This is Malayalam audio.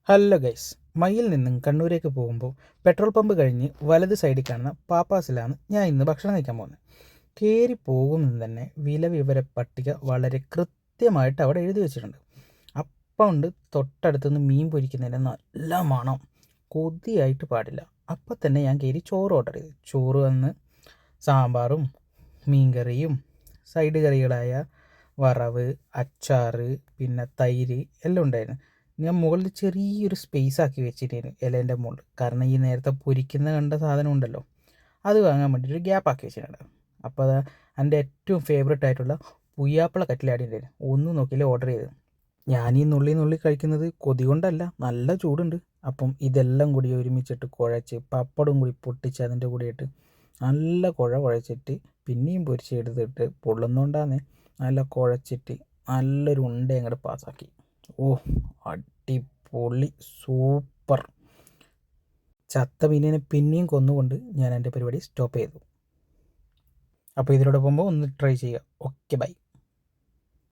ഹലോ ഗൈസ്, മയിൽ നിന്നും കണ്ണൂരേക്ക് പോകുമ്പോൾ പെട്രോൾ പമ്പ് കഴിഞ്ഞ് വലത് സൈഡിൽ കാണുന്ന പാപ്പാസിലാണ് ഞാൻ ഇന്ന് ഭക്ഷണം കഴിക്കാൻ പോകുന്നത്. കയറി പോകുമ്പോൾ തന്നെ വില വിവര പട്ടിക വളരെ കൃത്യമായിട്ട് അവിടെ എഴുതി വെച്ചിട്ടുണ്ട്. അപ്പം ഉണ്ട് തൊട്ടടുത്തുനിന്ന് മീൻ പൊരിക്കുന്നതിൻ്റെ നല്ല മണം, കൊതിയായിട്ട് പാടില്ല. അപ്പം തന്നെ ഞാൻ കയറി ചോറ് ഓർഡർ ചെയ്തു. ചോറ് വന്ന് സാമ്പാറും മീൻകറിയും സൈഡ് കറികളായ വറവ്, അച്ചാറ്, പിന്നെ തൈര് എല്ലാം ഉണ്ടായിരുന്നു. ഞാൻ മുകളിൽ ചെറിയൊരു സ്പേസ് ആക്കി വെച്ചിട്ടായിരുന്നു ഇലേൻ്റെ മുകളിൽ. കാരണം ഈ നേരത്തെ പൊരിക്കുന്ന കണ്ട സാധനം ഉണ്ടല്ലോ, അത് വാങ്ങാൻ വേണ്ടിയിട്ട് ഒരു ഗ്യാപ്പ് ആക്കി വെച്ചിട്ടുണ്ട്. അപ്പോൾ അത് എൻ്റെ ഏറ്റവും ഫേവറേറ്റ് ആയിട്ടുള്ള പുയ്യാപ്പിള കട്ടിലാടി ഉണ്ടായിരുന്നു. ഒന്നും നോക്കിയില്ല ഓർഡർ ചെയ്ത്. ഞാൻ ഈ നുള്ളി കഴിക്കുന്നത് കൊതി കൊണ്ടല്ല, നല്ല ചൂടുണ്ട്. അപ്പം ഇതെല്ലാം കൂടി ഒരുമിച്ചിട്ട് കുഴച്ച് പപ്പടം കൂടി പൊട്ടിച്ച് അതിൻ്റെ കൂടെയിട്ട് നല്ല കുഴച്ചിട്ട് പിന്നെയും പൊരിച്ചെടുത്തിട്ട് പൊള്ളുന്നോണ്ടാന്ന് നല്ല കുഴച്ചിട്ട് നല്ലൊരു ഉണ്ട അങ്ങോട്ട് പാസ്സാക്കി. ഓ, അടിപൊളി, സൂപ്പർ. ചത്ത മീനിനെ പിന്നെയും കൊന്നുകൊണ്ട് ഞാൻ എൻ്റെ പരിപാടി സ്റ്റോപ്പ് ചെയ്തു. അപ്പോൾ ഇതിലൂടെ പോകുമ്പോൾ ഒന്ന് ട്രൈ ചെയ്യുക. Okay, by.